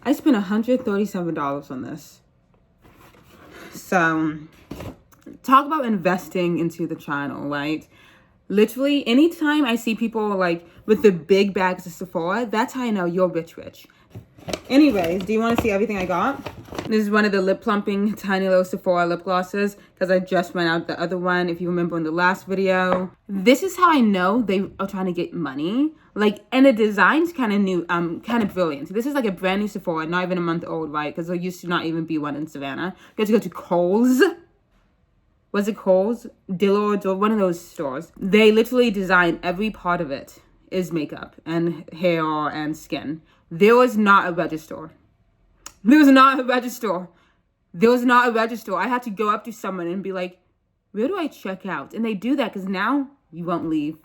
I spent $137 on this. So, talk about investing into the channel, right? Literally, anytime I see people like with the big bags of Sephora, that's how I know you're rich. Anyways, do you want to see everything I got? This is one of the lip plumping tiny little Sephora lip glosses because I just went out the other one, if you remember in the last video. This is how I know they are trying to get money. Like, and the design's kind of new, kind of brilliant. This is like a brand new Sephora, not even a month old, right? Because there used to not even be one in Savannah. You have to go to Kohl's. Was it Kohl's? Dillard's, or one of those stores. They literally design every part of it is makeup and hair and skin. There was not a register. There was not a register. There was not a register. I had to go up to someone and be like, where do I check out? And they do that because now you won't leave.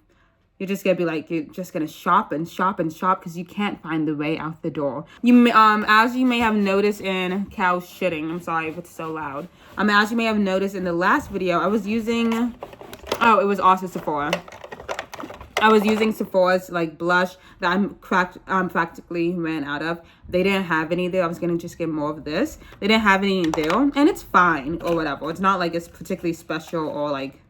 You're just gonna be like, you're just gonna shop and shop and shop because you can't find the way out the door. You as you may have noticed in cow shitting, I'm sorry if it's so loud. As you may have noticed in the last video, I was using, it was also Sephora. I was using Sephora's like blush that I'm practically ran out of. They didn't have any there. I was gonna just get more of this. They didn't have any there, and it's fine or whatever. It's not like it's particularly special or like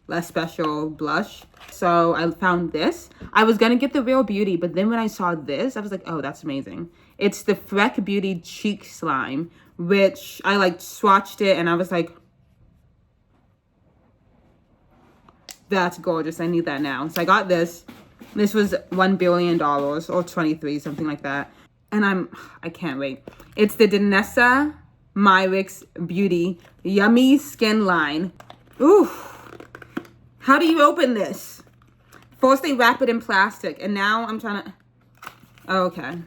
less special blush. So I found this. I was gonna get the Real Beauty, but then when I saw this, I was like, oh, that's amazing. It's the Freck Beauty Cheek Slime, which I like swatched it and I was like, that's gorgeous. I need that now. So I got this. This was $1 billion or 23, something like that. And I can't wait. It's the Danessa Myricks Beauty Yummy Skin Line. Ooh. How do you open this? First they wrap it in plastic, and now I'm trying to... Oh, okay.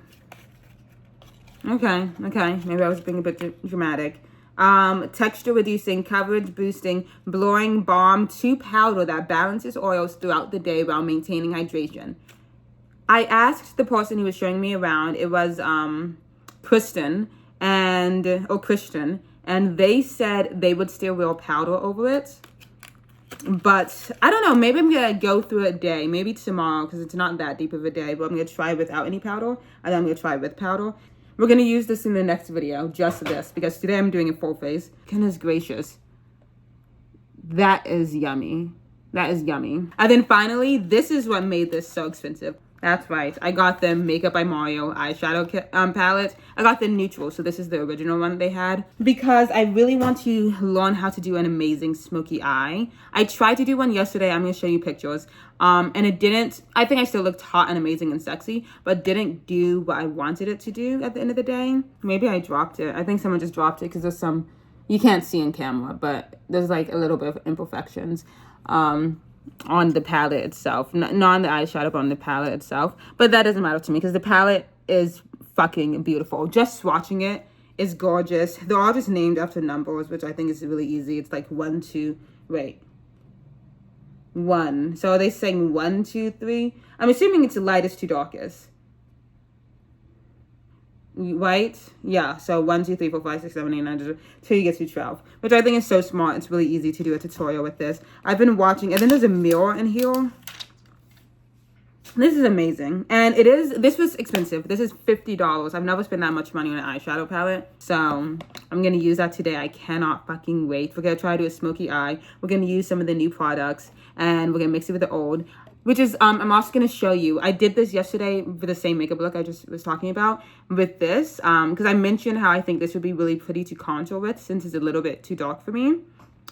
Okay. Maybe I was being a bit dramatic. Texture reducing, coverage boosting, blurring balm to powder that balances oils throughout the day while maintaining hydration. I asked the person who was showing me around, it was Christian, and they said they would still wear powder over it. But I don't know, maybe I'm gonna go through a day, maybe tomorrow, because it's not that deep of a day, but I'm gonna try without any powder, and then I'm gonna try with powder. We're gonna use this in the next video, just this, because today I'm doing a full face. Goodness gracious. That is yummy. That is yummy. And then finally, this is what made this so expensive. That's right. I got the Makeup by Mario eyeshadow palette. I got the neutral, so this is the original one they had. Because I really want to learn how to do an amazing smoky eye. I tried to do one yesterday. I'm going to show you pictures. And it didn't, I think I still looked hot and amazing and sexy, but didn't do what I wanted it to do at the end of the day. Maybe I dropped it. I think someone just dropped it because there's some, you can't see in camera, but there's like a little bit of imperfections. On the palette itself, not on the eyeshadow, but on the palette itself. But that doesn't matter to me because the palette is fucking beautiful. Just swatching it is gorgeous. They're all just named after numbers, which I think is really easy. It's like 1, 2, wait. 1. So are they saying 1, 2, 3? I'm assuming it's the lightest to darkest. Right? Yeah, so 1, 2, 3, 4, 5, 6, 7, 8, 9, 10, till you get to 12. Which I think is so smart. It's really easy to do a tutorial with this. I've been watching, and then there's a mirror in here. This is amazing. And this was expensive. This is $50. I've never spent that much money on an eyeshadow palette. So I'm going to use that today. I cannot fucking wait. We're going to try to do a smoky eye. We're going to use some of the new products, and we're going to mix it with the old. Which is, I'm also going to show you. I did this yesterday with the same makeup look I just was talking about with this. Because I mentioned how I think this would be really pretty to contour with since it's a little bit too dark for me.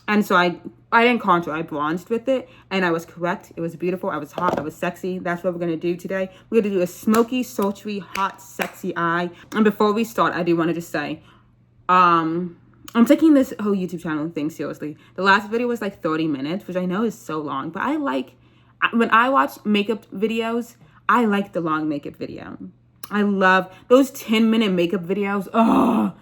And so I didn't contour, I bronzed with it. And I was correct. It was beautiful. I was hot. I was sexy. That's what we're going to do today. We're going to do a smoky, sultry, hot, sexy eye. And before we start, I do want to just say, I'm taking this whole YouTube channel thing seriously. The last video was like 30 minutes, which I know is so long. But I like... When I watch makeup videos, I like the long makeup video. I love those 10-minute makeup videos. Oh,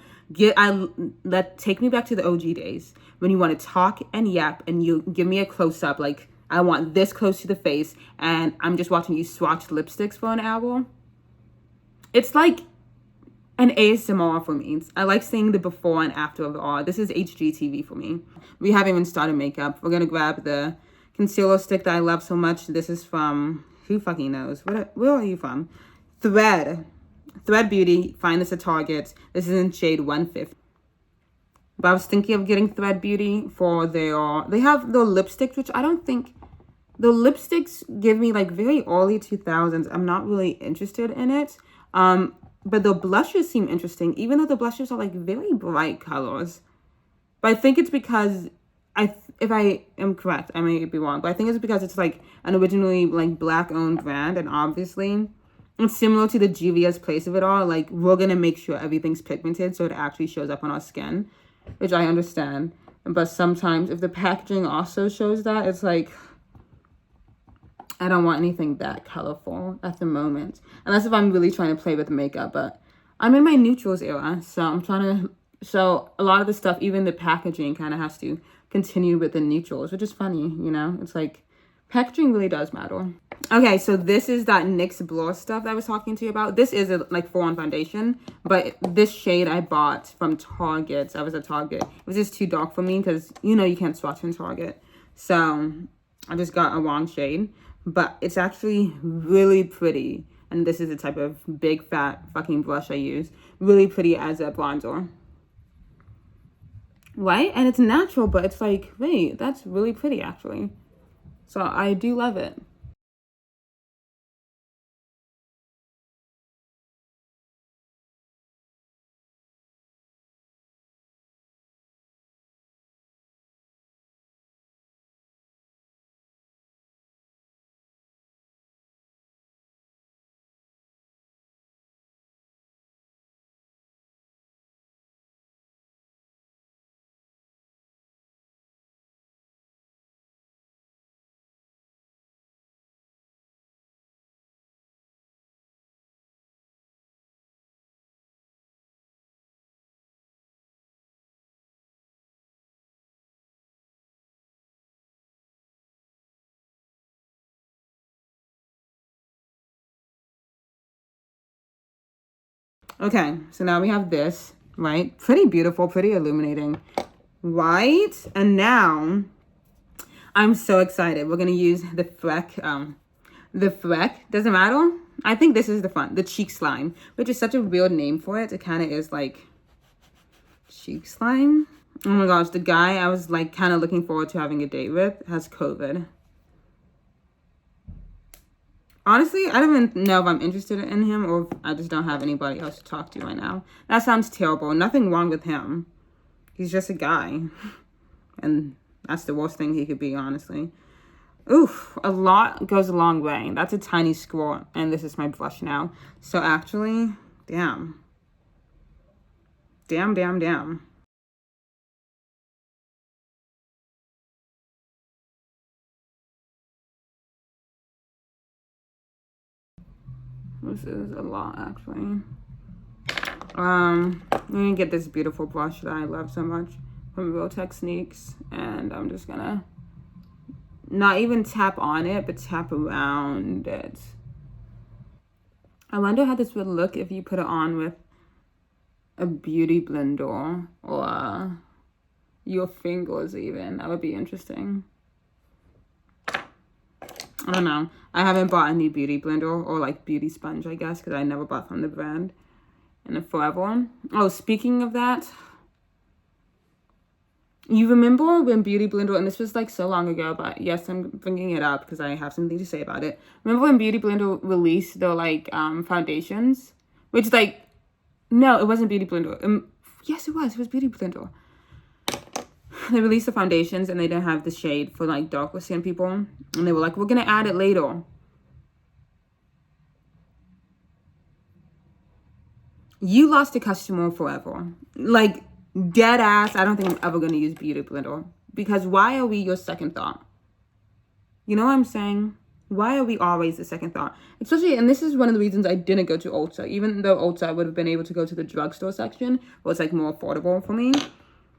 take me back to the OG days when you want to talk and yap and you give me a close-up. Like, I want this close to the face and I'm just watching you swatch lipsticks for an hour. It's like an ASMR for me. I like seeing the before and after of it all. This is HGTV for me. We haven't even started makeup. We're going to grab the concealer stick that I love so much. This is from, who fucking knows? Where are you from? Thread. Thread Beauty, find this at Target. This is in shade 150. But I was thinking of getting Thread Beauty for they have the lipsticks, which I don't think, the lipsticks give me like very early 2000s. I'm not really interested in it. But the blushes seem interesting, even though the blushes are like very bright colors. But I think it's because if I am correct, I may be wrong, but I think it's because it's like an originally like black owned brand, and obviously it's similar to the Juvia's Place of it all. Like, we're gonna make sure everything's pigmented so it actually shows up on our skin, which I understand. But sometimes if the packaging also shows that, it's like, I don't want anything that colorful at the moment, unless if I'm really trying to play with makeup. But I'm in my neutrals era, so I'm trying to, so a lot of the stuff, even the packaging, kind of has to continue with the neutrals, which is funny, you know? It's like, packaging really does matter. Okay, so this is that NYX Blur stuff that I was talking to you about. This is a like full-on foundation, but this shade I bought from Target. I was at Target. It was just too dark for me because, you know, you can't swatch in Target. So I just got a wrong shade, but it's actually really pretty. And this is the type of big fat fucking brush I use. Really pretty as a bronzer. Right? And it's natural, but it's like, wait, that's really pretty actually. So I do love it. Okay, so now we have this, right? Pretty beautiful, pretty illuminating, right? And now I'm so excited. We're gonna use the Freck, doesn't matter. I think this is the fun, the cheek slime, which is such a weird name for it. It kind of is like cheek slime. Oh my gosh, the guy I was like kind of looking forward to having a date with has COVID. Honestly, I don't even know if I'm interested in him or if I just don't have anybody else to talk to right now. That sounds terrible. Nothing wrong with him. He's just a guy. And that's the worst thing he could be, honestly. Oof, a lot goes a long way. That's a tiny score, and this is my blush now. So actually, damn. Damn, damn, damn. This is a lot, actually. I'm gonna get this beautiful blush that I love so much from Real Techniques, and I'm just gonna not even tap on it, but tap around it. I wonder how this would look if you put it on with a beauty blender or your fingers even. That would be interesting. I don't know. I haven't bought a new beauty blender or like beauty sponge, I guess, because I never bought from the brand in a forever. Oh, speaking of that, you remember when Beauty Blender, and this was like so long ago, but yes, I'm bringing it up because I have something to say about it. Remember when Beauty Blender released their like foundations, which like, no, it wasn't Beauty Blender. Yes, it was Beauty Blender. They released the foundations and they didn't have the shade for like darker skin people, and they were like, we're gonna add it later. You lost a customer forever. Like, dead ass, I don't think I'm ever going to use Beauty Blender. Because why are we your second thought? You know what I'm saying? Why are we always the second thought? Especially, and this is one of the reasons I didn't go to Ulta. Even though Ulta, I would have been able to go to the drugstore section, where it's like more affordable for me.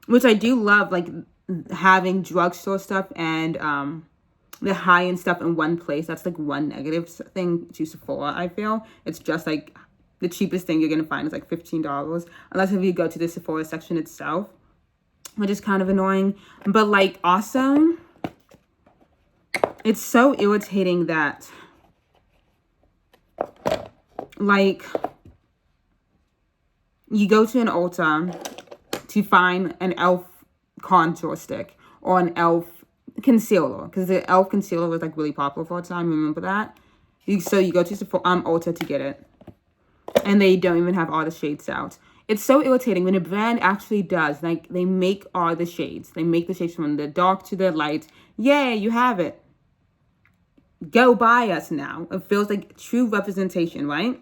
Which I do love, like, having drugstore stuff and the high-end stuff in one place. That's like one negative thing to Sephora, I feel. It's just like the cheapest thing you're gonna find is like $15, unless if you go to the Sephora section itself, which is kind of annoying. But like, also, it's so irritating that like you go to an Ulta to find an e.l.f. contour stick or an e.l.f. concealer, because the e.l.f. concealer was like really popular for a time. Remember that? So you go to Ulta to get it, and they don't even have all the shades out. It's so irritating when a brand actually does. Like, they make all the shades. They make the shades from the dark to the light. Yay, you have it. Go buy us now. It feels like true representation, right?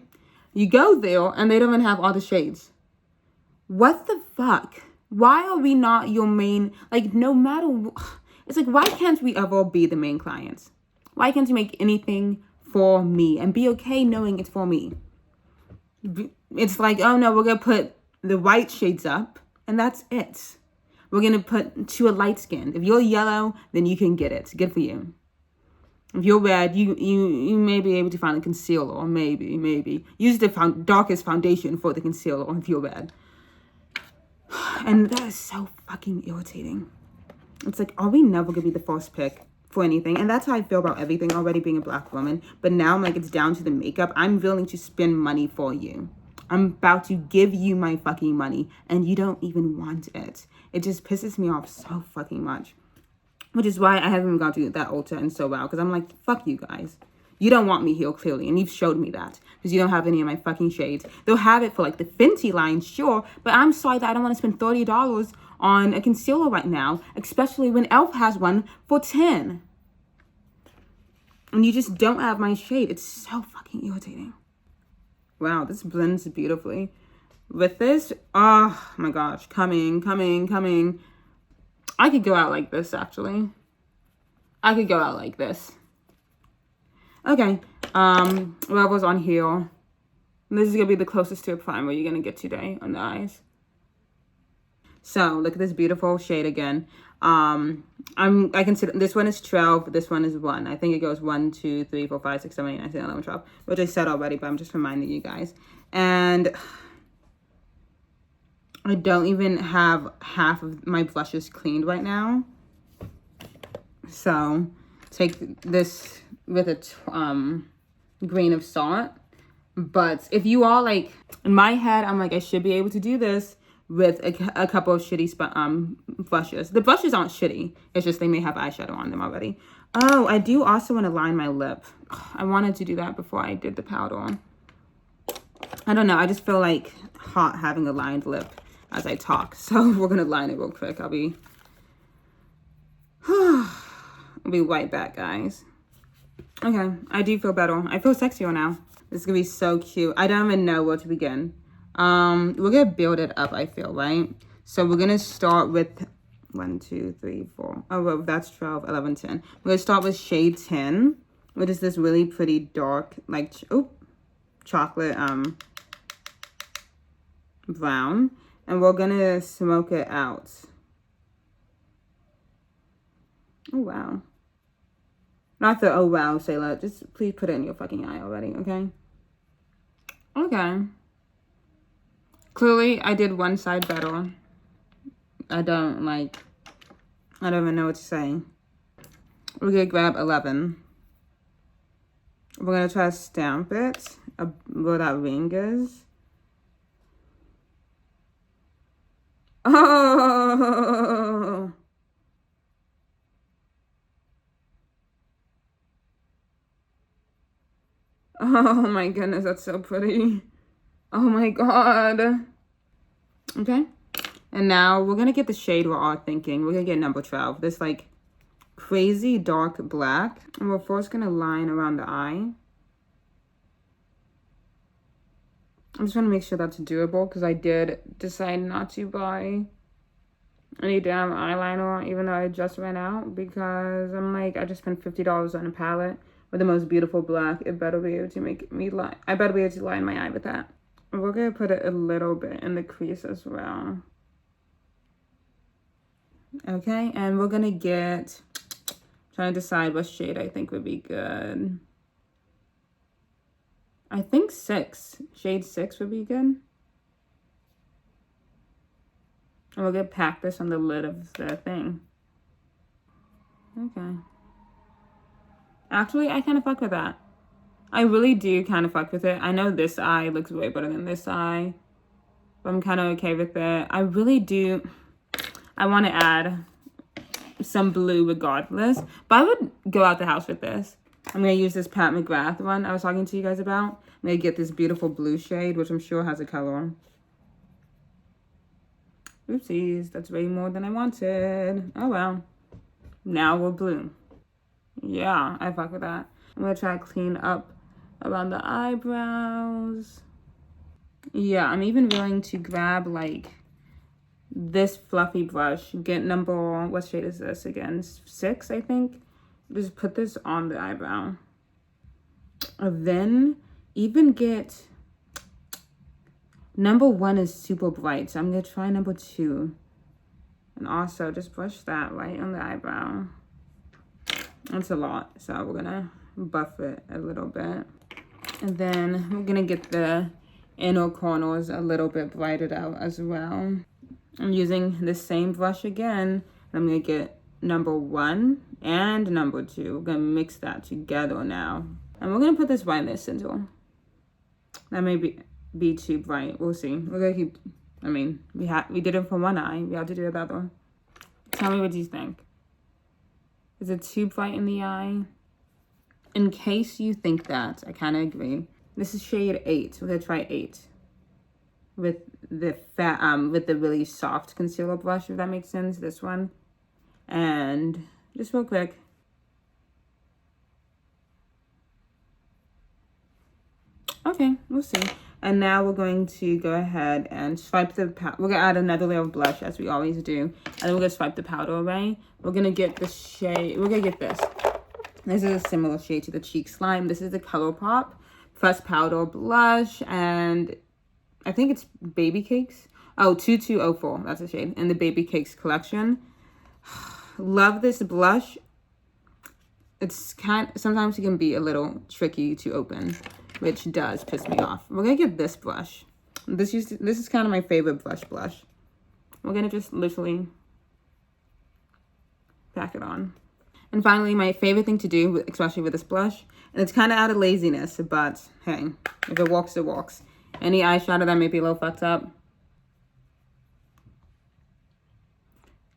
You go there, and they don't even have all the shades. What the fuck? Why are we not your main, like, no matter, it's like, why can't we ever be the main clients? Why can't you make anything for me and be okay knowing it's for me? It's like, oh no, we're going to put the white shades up and that's it. We're going to put to a light skin. If you're yellow, then you can get it. Good for you. If you're red, you may be able to find a concealer, or maybe. Use the darkest foundation for the concealer if you're red. And that is so fucking irritating. It's like, are we never going to be the first pick for anything? And that's how I feel about everything already, being a black woman. But now I'm like, it's down to the makeup. I'm willing to spend money for you. I'm about to give you my fucking money and you don't even want it. It just pisses me off so fucking much. Which is why I haven't even gone to that Ulta in so well. Because I'm like, fuck you guys. You don't want me here, clearly. And you've showed me that. Because you don't have any of my fucking shades. They'll have it for like the Fenty line, sure. But I'm sorry that I don't want to spend $30 on a concealer right now. Especially when e.l.f. has one for $10. And you just don't have my shade. It's so fucking irritating. Wow, this blends beautifully. With this, oh my gosh. Coming. I could go out like this, actually. I could go out like this. Okay. What was on here? This is going to be the closest to a primer you're going to get today on the eyes. So, look at this beautiful shade again. I consider this one is 12, this one is 1. I think it goes 1, 2, 3, 4, 5, 6, 7, 8, 9, 10, 11, 12. Which I said already, but I'm just reminding you guys. And I don't even have half of my blushes cleaned right now. So, take this with a grain of salt. But if you are like, in my head, I'm like, I should be able to do this with a couple of shitty blushes. The blushes aren't shitty. It's just they may have eyeshadow on them already. Oh, I do also want to line my lip. I wanted to do that before I did the powder on. I don't know. I just feel like hot having a lined lip as I talk. So we're going to line it real quick. I'll be right back, guys. Okay. I do feel better. I feel sexier now. This is going to be so cute. I don't even know where to begin. We're going to build it up, I feel, right? So we're going to start with 1, 2, 3, 4. Oh, well, that's 12, 11, 10. We're going to start with shade 10, which is this really pretty dark, like, chocolate brown. And we're going to smoke it out. Oh, wow. Not the, oh, wow, Sayla. Just please put it in your fucking eye already, okay? Okay. Clearly, I did one side better. I don't even know what to say. We're going to grab 11. We're going to try to stamp it where that ring is. Oh! Oh my goodness, that's so pretty. Oh my god. Okay. And now we're going to get the shade we're all thinking. We're going to get number 12. This like crazy dark black. And we're first going to line around the eye. I'm just want to make sure that's doable because I did decide not to buy any damn eyeliner even though I just ran out because I'm like, I just spent $50 on a palette with the most beautiful black. It better be able to make me line. I better be able to line my eye with that. We're going to put it a little bit in the crease as well. Okay, and we're going to trying to decide what shade I think would be good. I think 6. Shade 6 would be good. And we're going to pack this on the lid of the thing. Okay. Actually, I kind of fuck with that. I really do kind of fuck with it. I know this eye looks way better than this eye. but I'm kind of okay with it. I really do. I want to add some blue regardless, but I would go out the house with this. I'm going to use this Pat McGrath one I was talking to you guys about. I'm going to get this beautiful blue shade, which I'm sure has a color. Oopsies, that's way more than I wanted. Oh well. Now we're blue. Yeah, I fuck with that. I'm going to try to clean up around the eyebrows. Yeah, I'm even willing to grab like this fluffy brush. Get number, what shade is this again? 6, I think. Just put this on the eyebrow. And then even get, number 1 is super bright, so I'm going to try number 2. And also just brush that right on the eyebrow. That's a lot, so we're going to buff it a little bit. And then we're going to get the inner corners a little bit brightened out as well. I'm using the same brush again. I'm going to get number 1 and number 2. We're going to mix that together now. And we're going to put this brightness into. That may be too bright. We'll see. We're going to keep, I mean, we did it for one eye. We have to do the other one. Tell me what you think. Is it too bright in the eye? In case you think that, I kind of agree. This is shade 8. We're going to try 8. With the with the really soft concealer brush, if that makes sense. This one. And just real quick. Okay, we'll see. And now we're going to go ahead and swipe the powder. We're going to add another layer of blush, as we always do. And then we're going to swipe the powder away. We're going to get the shade. We're going to get this. This is a similar shade to the Cheek Slime. This is the ColourPop Pressed Powder Blush. And I think it's Baby Cakes. Oh, 2204. That's the shade. In the Baby Cakes collection. Love this blush. It's sometimes it can be a little tricky to open, which does piss me off. We're gonna get this blush. This is kind of my favorite blush. We're gonna just literally pack it on. And finally, my favorite thing to do, especially with this blush, and it's kind of out of laziness, but hey, if it walks, it walks. Any eyeshadow that may be a little fucked up.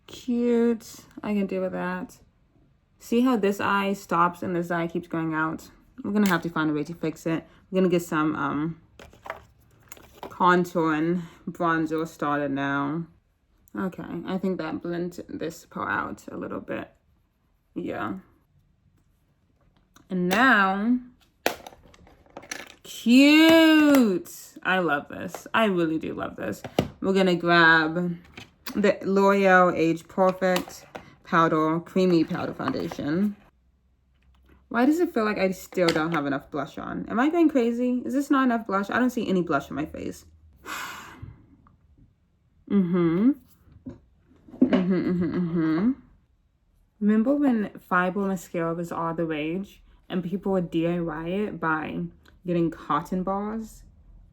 Cute. I can deal with that. See how this eye stops and this eye keeps going out? We're going to have to find a way to fix it. We're going to get some contour and bronzer started now. Okay, I think that blends this part out a little bit. Yeah. And now, cute. I love this. I really do love this. We're going to grab the L'Oreal Age Perfect Powder, Creamy Powder Foundation. Why does it feel like I still don't have enough blush on? Am I going crazy? Is this not enough blush? I don't see any blush on my face. Remember when fiber mascara was all the rage and people would DIY it by getting cotton balls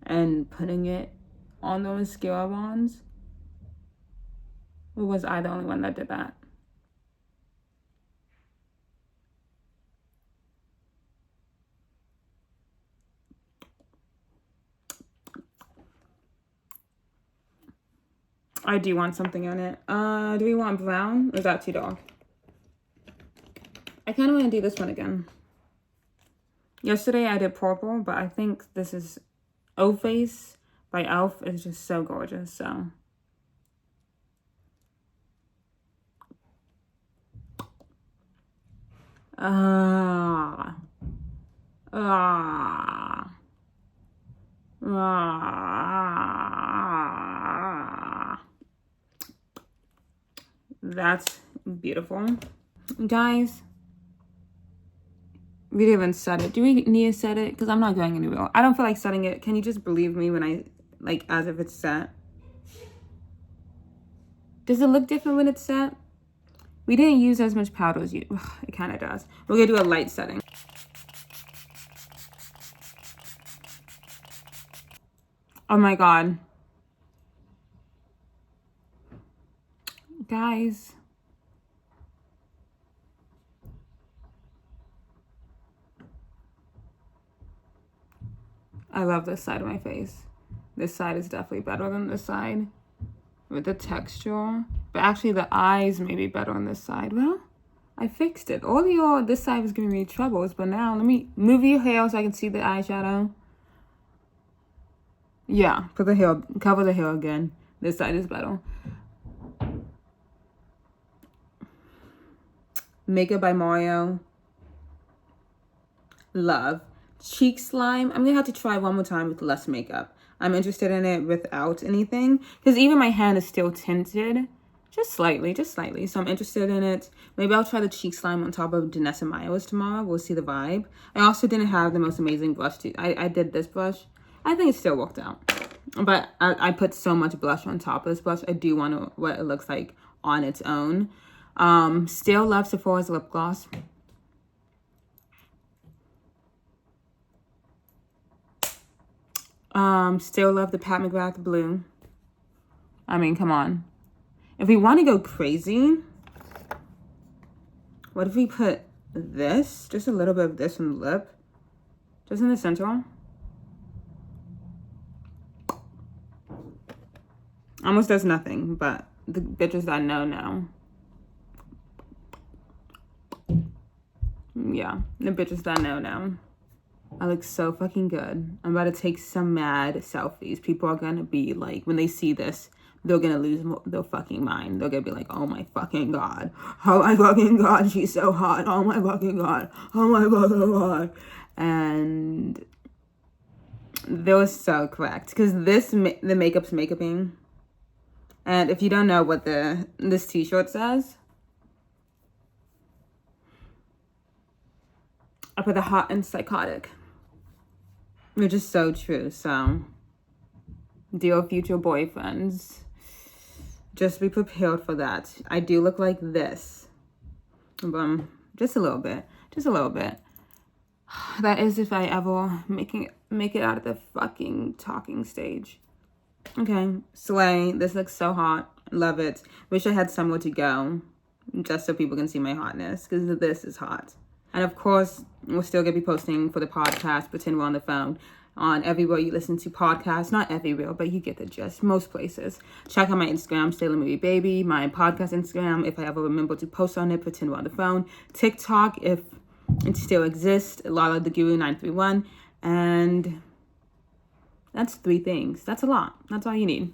and putting it on the mascara wands? Or was I the only one that did that? I do want something on it. Do we want brown or is that too dark? I kind of want to do this one again. Yesterday I did purple, but I think this is O Face by e.l.f. is just so gorgeous, so. That's beautiful. Guys, we didn't even set it. Do we need to set it? Because I'm not going anywhere. I don't feel like setting it. Can you just believe me when I, like, as if it's set? Does it look different when it's set? We didn't use as much powder as you. Ugh, it kind of does. We're going to do a light setting. Oh my God. Guys. I love this side of my face. This side is definitely better than this side with the texture. But actually the eyes may be better on this side. Well, I fixed it. This side was giving me troubles, but now let me move your hair so I can see the eyeshadow. Yeah, put the hair, cover the hair again. This side is better. Makeup by Mario. Love. Cheek slime. I'm gonna have to try one more time with less makeup. I'm interested in it without anything, because even my hand is still tinted. Just slightly. So I'm interested in it. Maybe I'll try the cheek slime on top of Danessa Myo's tomorrow. We'll see the vibe. I also didn't have the most amazing blush. I did this blush. I think it still worked out. But I put so much blush on top of this blush. I do want to what it looks like on its own. Still love Sephorah's lip gloss. Still love the Pat McGrath blue. I mean, come on. If we want to go crazy, what if we put this, just a little bit of this on the lip, just in the center? Almost does nothing, but the bitches that know now. Yeah, the bitches that know now. I look so fucking good. I'm about to take some mad selfies. People are gonna be like, when they see this, they're gonna lose their fucking mind. They're gonna be like, oh my fucking god. Oh my fucking god, she's so hot. Oh my fucking god. Oh my fucking god. And they were so correct. Because the makeup's makeuping. And if you don't know what this t-shirt says, I put the hot and psychotic. Which is so true. So, dear future boyfriends, just be prepared for that. I do look like this. Just a little bit. Just a little bit. That is if I ever make it out of the fucking talking stage. Okay, slay. This looks so hot. Love it. Wish I had somewhere to go. Just so people can see my hotness. Because this is hot. And of course, we're still going to be posting for the podcast, Pretend We're on the Phone, on everywhere you listen to podcasts. Not everywhere, but you get the gist. Most places. Check out my Instagram, Sailor Movie Baby. My podcast Instagram, if I ever remember to post on it, Pretend We're on the Phone. TikTok, if it still exists, Lala the Guru 931. And that's 3 things. That's a lot. That's all you need.